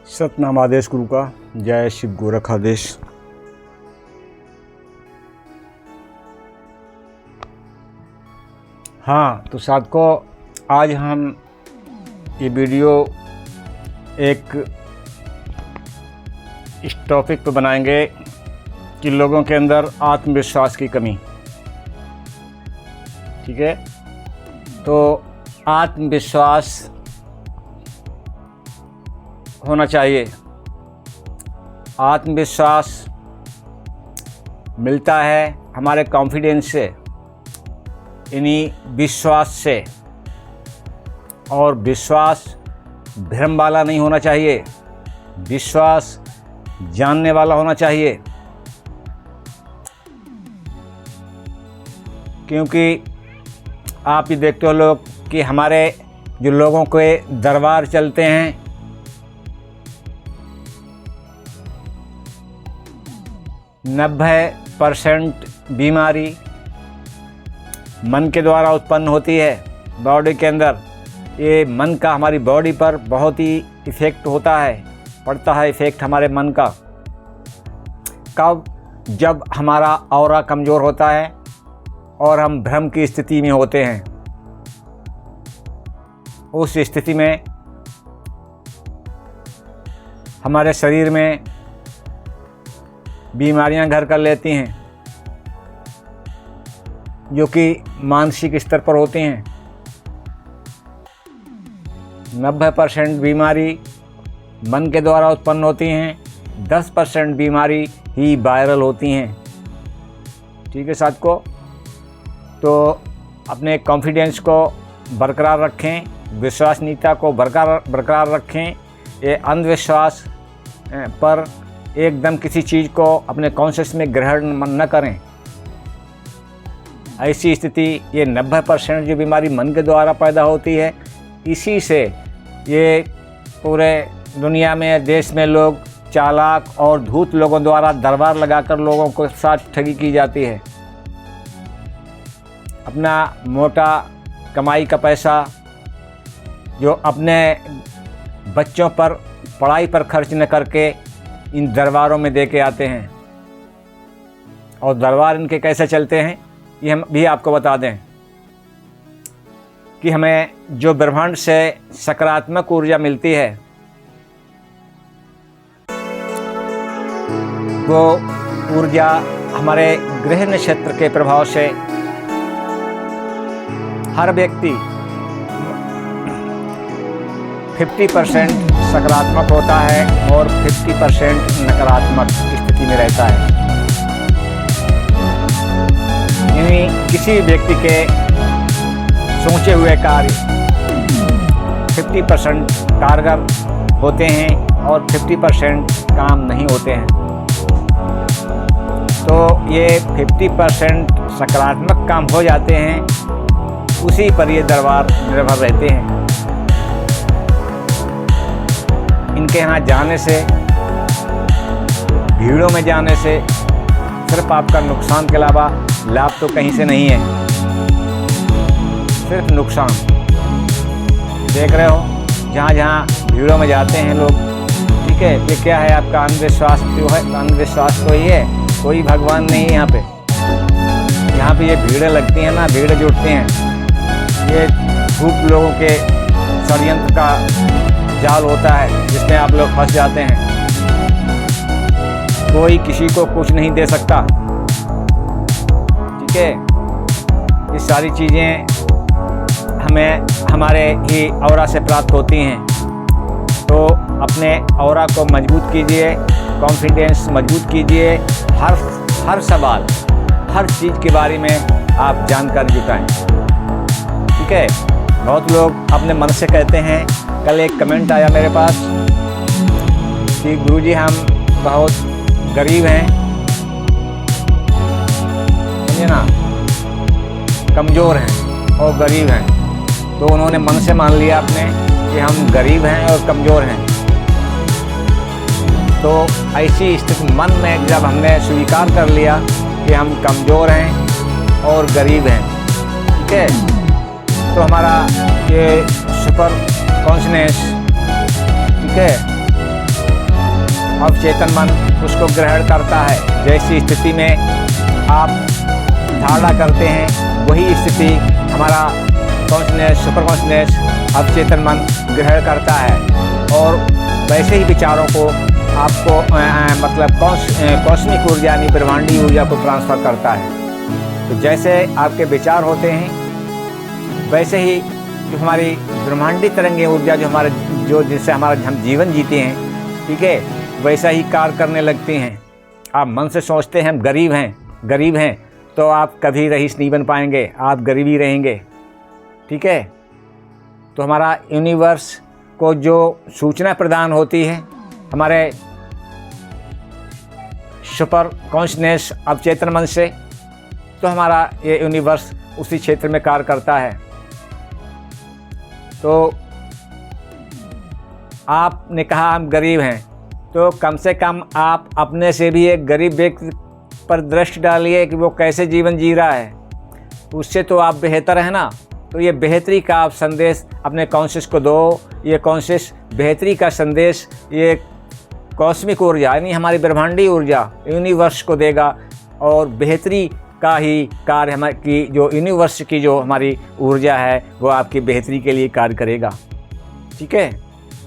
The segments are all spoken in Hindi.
सतनाम आदेश गुरु का। जय शिव गोरख आदेश। हाँ, तो साथियों, आज हम ये वीडियो एक इस टॉपिक पर बनाएंगे कि लोगों के अंदर आत्मविश्वास की कमी। ठीक है, तो आत्मविश्वास होना चाहिए। आत्मविश्वास मिलता है हमारे कॉन्फिडेंस से, यानी विश्वास से। और विश्वास भ्रम वाला नहीं होना चाहिए, विश्वास जानने वाला होना चाहिए। क्योंकि आप ये देखते हो लोग कि हमारे जो लोगों के दरबार चलते हैं, 90% बीमारी मन के द्वारा उत्पन्न होती है बॉडी के अंदर। ये मन का हमारी बॉडी पर बहुत ही इफ़ेक्ट होता है, पड़ता है इफ़ेक्ट हमारे मन का। कब? जब हमारा ऑरा कमज़ोर होता है और हम भ्रम की स्थिति में होते हैं। उस स्थिति में हमारे शरीर में बीमारियां घर कर लेती हैं, जो कि मानसिक स्तर पर होती हैं। 90% बीमारी मन के द्वारा उत्पन्न होती हैं, 10% बीमारी ही वायरल होती हैं। ठीक है साथियों, तो अपने कॉन्फिडेंस को बरकरार रखें, विश्वसनीयता को बरकरार रखें। ये अंधविश्वास पर एकदम किसी चीज़ को अपने कॉन्शियस में ग्रहण न करें। ऐसी स्थिति, ये 90% जो बीमारी मन के द्वारा पैदा होती है, इसी से ये पूरे दुनिया में, देश में लोग चालाक और धूर्त लोगों द्वारा दरबार लगाकर लोगों के साथ ठगी की जाती है। अपना मोटा कमाई का पैसा जो अपने बच्चों पर पढ़ाई पर खर्च न करके इन दरबारों में दे के आते हैं। और दरबार इनके कैसे चलते हैं ये हम भी आपको बता दें कि हमें जो ब्रह्मांड से सकारात्मक ऊर्जा मिलती है, वो ऊर्जा हमारे ग्रह नक्षत्र के प्रभाव से हर व्यक्ति 50% सकारात्मक होता है और 50% नकारात्मक स्थिति में रहता है। यानी किसी व्यक्ति के सोचे हुए कार्य 50% कारगर होते हैं और 50% काम नहीं होते हैं। तो ये 50% सकारात्मक काम हो जाते हैं, उसी पर ये दरबार निर्भर रहते हैं। इनके यहाँ जाने से, भीड़ों में जाने से सिर्फ आपका नुकसान के अलावा लाभ तो कहीं से नहीं है, सिर्फ नुकसान। देख रहे हो, जहाँ भीड़ों में जाते हैं लोग, ठीक है, ये क्या है आपका अंधविश्वास जो है, अंधविश्वास तो ही है, कोई भगवान नहीं है यहाँ पे। यहाँ पे ये भीड़ें लगती हैं ना, भीड़ें जुटती हैं, ये खूब लोगों के षड्यंत्र का जाल होता है, जिसमें आप लोग फंस जाते हैं। कोई किसी को कुछ नहीं दे सकता। ठीक है, ये सारी चीज़ें हमें हमारे ही ऑरा से प्राप्त होती हैं। तो अपने ऑरा को मजबूत कीजिए, कॉन्फिडेंस मजबूत कीजिए। हर सवाल, हर चीज़ के बारे में आप जानकारी जुटाएं। ठीक है, बहुत लोग अपने मन से कहते हैं। कल एक कमेंट आया मेरे पास कि गुरुजी हम बहुत गरीब हैं, समझे ना, कमज़ोर हैं और गरीब हैं। तो उन्होंने मन से मान लिया अपने कि हम गरीब हैं और कमज़ोर हैं। तो ऐसी स्थिति मन में जब हमने स्वीकार कर लिया कि हम कमज़ोर हैं और गरीब हैं, ठीक है, तो हमारा ये सुपर कॉन्शनेस, ठीक है, अवचेतन मन उसको ग्रहण करता है। जैसी स्थिति में आप धारणा करते हैं वही स्थिति हमारा कॉन्शनेस, सुपर कॉन्शनेस, अवचेतन मन ग्रहण करता है और वैसे ही विचारों को आपको मतलब कॉस्मिक ऊर्जा यानी ब्रह्मांडीय ऊर्जा को ट्रांसफ़र करता है। तो जैसे आपके विचार होते हैं वैसे ही जो हमारी ब्रह्मांडीय तरंगे ऊर्जा जो जिससे हमारा हम जीवन जीते हैं, ठीक है, वैसा ही कार्य करने लगती हैं। आप मन से सोचते हैं हम गरीब हैं तो आप कभी रईस नहीं बन पाएंगे, आप गरीब ही रहेंगे, ठीक है। तो हमारा यूनिवर्स को जो सूचना प्रदान होती है हमारे सुपर कॉन्शनेस अवचेतन मन से, तो हमारा ये यूनिवर्स उसी क्षेत्र में कार्य करता है। तो आपने कहा हम गरीब हैं, तो कम से कम आप अपने से भी एक गरीब व्यक्ति पर दृष्टि डालिए कि वो कैसे जीवन जी रहा है, उससे तो आप बेहतर है ना। तो ये बेहतरी का आप संदेश अपने कॉन्शियस को दो। ये कॉन्शियस बेहतरी का संदेश ये कॉस्मिक ऊर्जा यानी हमारी ब्रह्मांडीय ऊर्जा यूनिवर्स को देगा और बेहतरी का ही कार्य हमारी जो यूनिवर्स की जो हमारी ऊर्जा है वो आपकी बेहतरी के लिए कार्य करेगा, ठीक है।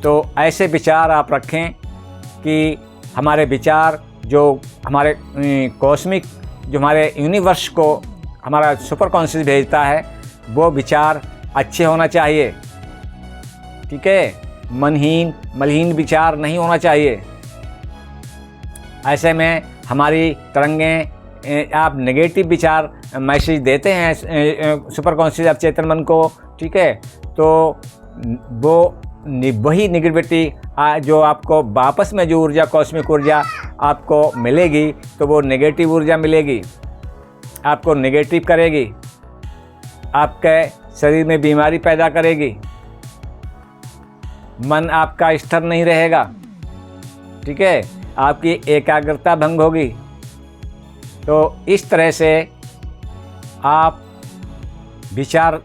तो ऐसे विचार आप रखें कि हमारे विचार जो हमारे कॉस्मिक जो हमारे यूनिवर्स को हमारा सुपर कॉन्शियस भेजता है वो विचार अच्छे होना चाहिए, ठीक है। मलहीन विचार नहीं होना चाहिए। ऐसे में हमारी तरंगें आप नेगेटिव विचार मैसेज देते हैं सुपर कॉन्शियस अवचेतन मन को, ठीक है, तो वो वही नेगेटिविटी जो आपको वापस में जो ऊर्जा कॉस्मिक ऊर्जा आपको मिलेगी तो वो नेगेटिव ऊर्जा मिलेगी, आपको नेगेटिव करेगी, आपके शरीर में बीमारी पैदा करेगी, मन आपका स्थिर नहीं रहेगा, ठीक है, आपकी एकाग्रता भंग होगी। तो इस तरह से आप विचार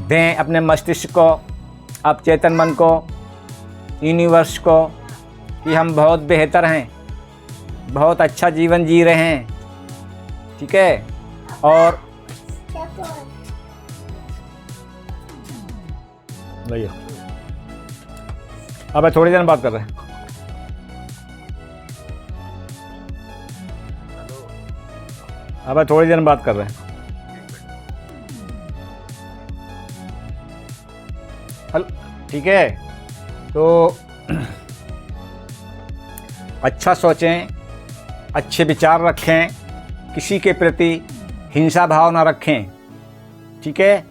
दें अपने मस्तिष्क को, अवचेतन मन को, यूनिवर्स को कि हम बहुत बेहतर हैं, बहुत अच्छा जीवन जी रहे हैं, ठीक है। और भैया अब थोड़ी देर बात कर रहे हैं। अब थोड़ी देर बात कर रहे हैं। हेलो, ठीक है। तो अच्छा सोचें, अच्छे विचार रखें, किसी के प्रति हिंसा भाव ना रखें, ठीक है।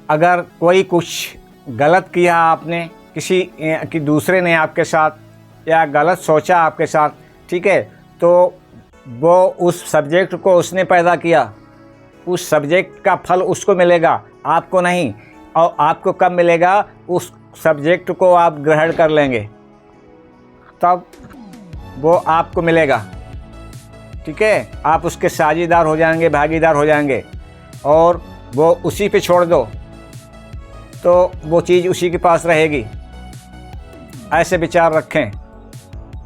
अगर कोई कुछ गलत किया आपने कि दूसरे ने आपके साथ या गलत सोचा आपके साथ, ठीक है, तो वो उस सब्जेक्ट को उसने पैदा किया, उस सब्जेक्ट का फल उसको मिलेगा, आपको नहीं। और आपको कब मिलेगा? उस सब्जेक्ट को आप ग्रहण कर लेंगे तब वो आपको मिलेगा, ठीक है। आप उसके साझेदार हो जाएंगे, भागीदार हो जाएंगे और वो उसी पे छोड़ दो तो वो चीज़ उसी के पास रहेगी। ऐसे विचार रखें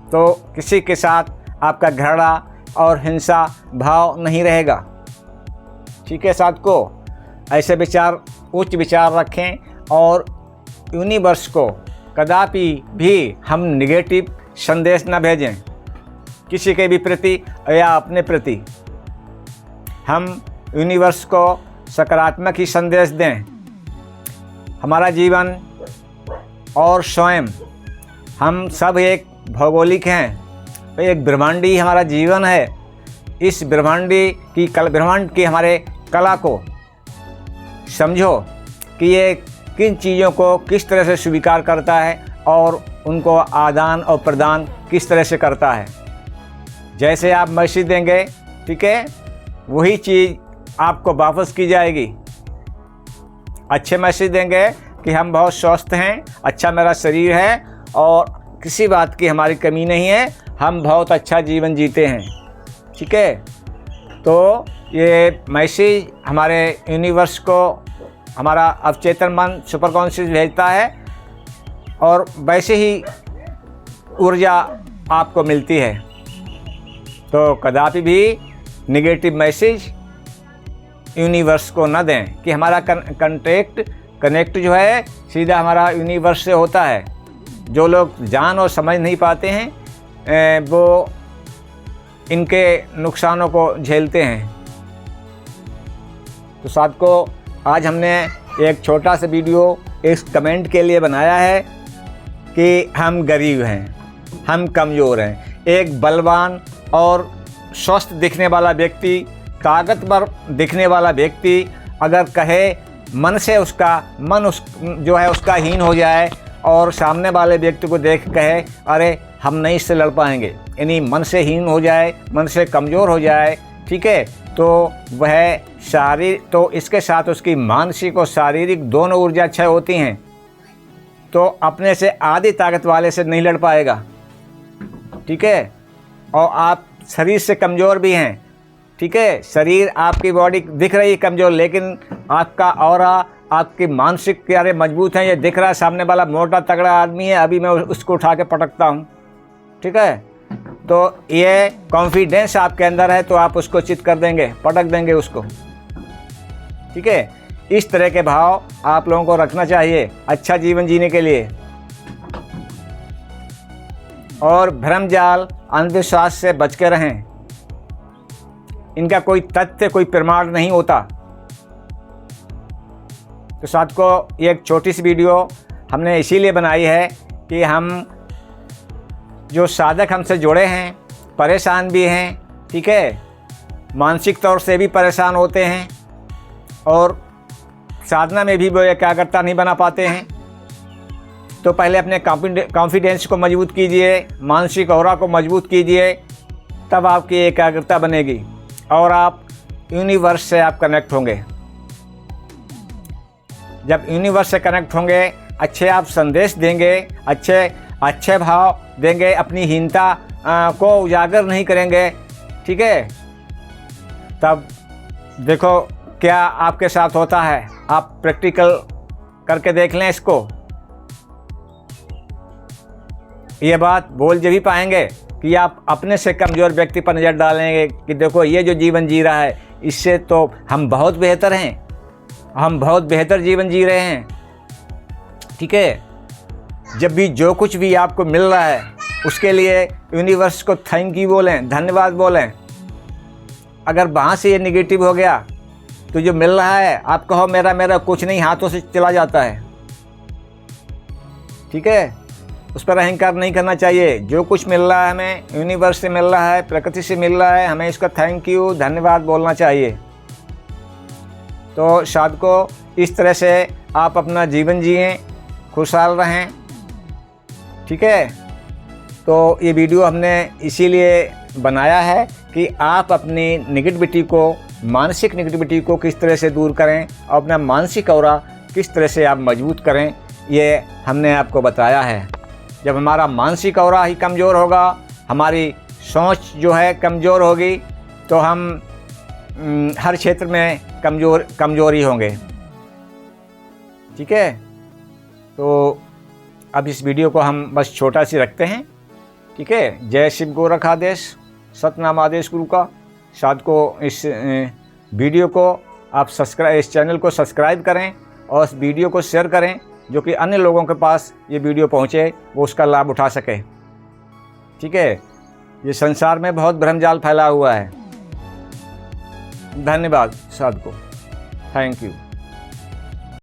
तो किसी के साथ आपका घृणा और हिंसा भाव नहीं रहेगा, ठीक है। साथ को ऐसे विचार, उच्च विचार रखें और यूनिवर्स को कदापि भी हम नेगेटिव संदेश न भेजें किसी के भी प्रति या अपने प्रति। हम यूनिवर्स को सकारात्मक ही संदेश दें। हमारा जीवन और स्वयं हम सब एक भौगोलिक हैं, एक ब्रह्मांडी हमारा जीवन है। इस ब्रह्मांड की हमारे कला को समझो कि ये किन चीज़ों को किस तरह से स्वीकार करता है और उनको आदान और प्रदान किस तरह से करता है। जैसे आप मैसेज देंगे, ठीक है, वही चीज़ आपको वापस की जाएगी। अच्छे मैसेज देंगे कि हम बहुत स्वस्थ हैं, अच्छा मेरा शरीर है और किसी बात की हमारी कमी नहीं है, हम बहुत अच्छा जीवन जीते हैं, ठीक है। तो ये मैसेज हमारे यूनिवर्स को हमारा अवचेतन मन सुपर कॉन्शियस भेजता है और वैसे ही ऊर्जा आपको मिलती है। तो कदापि भी नेगेटिव मैसेज यूनिवर्स को न दें कि हमारा कनेक्ट जो है सीधा हमारा यूनिवर्स से होता है। जो लोग जान और समझ नहीं पाते हैं वो इनके नुकसानों को झेलते हैं। तो साथियों, आज हमने एक छोटा सा वीडियो इस कमेंट के लिए बनाया है कि हम गरीब हैं, हम कमज़ोर हैं। एक बलवान और स्वस्थ दिखने वाला व्यक्ति, ताकतवर दिखने वाला व्यक्ति अगर कहे मन से उसका मन जो है उसका हीन हो जाए और सामने वाले व्यक्ति को देख कहे अरे हम नहीं इससे लड़ पाएंगे, यानी मन से हीन हो जाए, मन से कमज़ोर हो जाए, ठीक है, तो वह तो इसके साथ उसकी मानसिक और शारीरिक दोनों ऊर्जा क्षय होती हैं। तो अपने से आधी ताकत वाले से नहीं लड़ पाएगा, ठीक है। और आप शरीर से कमज़ोर भी हैं, ठीक है, शरीर आपकी बॉडी दिख रही है कमज़ोर, लेकिन आपका ऑरा, आपकी मानसिक क्रियाएं मजबूत हैं। ये दिख रहा है सामने वाला मोटा तगड़ा आदमी है, अभी मैं उसको उठा के पटकता हूँ, ठीक है। तो ये कॉन्फिडेंस आपके अंदर है तो आप उसको चित कर देंगे, पटक देंगे उसको, ठीक है। इस तरह के भाव आप लोगों को रखना चाहिए अच्छा जीवन जीने के लिए। और भ्रमजाल, अंधविश्वास से बच के रहें। इनका कोई तथ्य, कोई प्रमाण नहीं होता। तो साथियों, ये एक छोटी सी वीडियो हमने इसीलिए बनाई है कि हम जो साधक हमसे जुड़े हैं, परेशान भी हैं, ठीक है, मानसिक तौर से भी परेशान होते हैं और साधना में भी वो एकाग्रता नहीं बना पाते हैं। तो पहले अपने कॉन्फिडेंस को मजबूत कीजिए, मानसिक ऑरा को मजबूत कीजिए, तब आपकी एकाग्रता बनेगी और आप यूनिवर्स से आप कनेक्ट होंगे। जब यूनिवर्स से कनेक्ट होंगे, अच्छे आप संदेश देंगे, अच्छे भाव देंगे, अपनी हीनता को उजागर नहीं करेंगे, ठीक है, तब देखो क्या आपके साथ होता है। आप प्रैक्टिकल करके देख लें इसको। ये बात बोल जब भी पाएंगे कि आप अपने से कमज़ोर व्यक्ति पर नज़र डालेंगे कि देखो ये जो जीवन जी रहा है इससे तो हम बहुत बेहतर हैं, हम बहुत बेहतर जीवन जी रहे हैं, ठीक है। जब भी जो कुछ भी आपको मिल रहा है उसके लिए यूनिवर्स को थैंक यू बोलें, धन्यवाद बोलें। अगर वहाँ से ये निगेटिव हो गया तो जो मिल रहा है आप कहो मेरा कुछ नहीं, हाथों से चला जाता है, ठीक है। उस पर अहंकार नहीं करना चाहिए। जो कुछ मिल रहा है हमें यूनिवर्स से मिल रहा है, प्रकृति से मिल रहा है, हमें इसका थैंक यू, धन्यवाद बोलना चाहिए। तो साधकों, इस तरह से आप अपना जीवन जिएं, खुशहाल रहें, ठीक है। तो ये वीडियो हमने इसीलिए बनाया है कि आप अपनी नेगेटिविटी को, मानसिक नेगेटिविटी को किस तरह से दूर करें और अपना मानसिक ऑरा किस तरह से आप मजबूत करें, ये हमने आपको बताया है। जब हमारा मानसिक ऑरा ही कमज़ोर होगा, हमारी सोच जो है कमज़ोर होगी, तो हम हर क्षेत्र में कमज़ोर ही होंगे, ठीक है। तो अब इस वीडियो को हम बस छोटा सी रखते हैं, ठीक है। जय शिव गोरखादेश, सतनाम आदेश गुरु का। साधकों, इस वीडियो को आप इस चैनल को सब्सक्राइब करें और इस वीडियो को शेयर करें, जो कि अन्य लोगों के पास ये वीडियो पहुँचे, वो उसका लाभ उठा सके, ठीक है। ये संसार में बहुत भ्रमजाल फैला हुआ है। धन्यवाद साधकों, थैंक यू।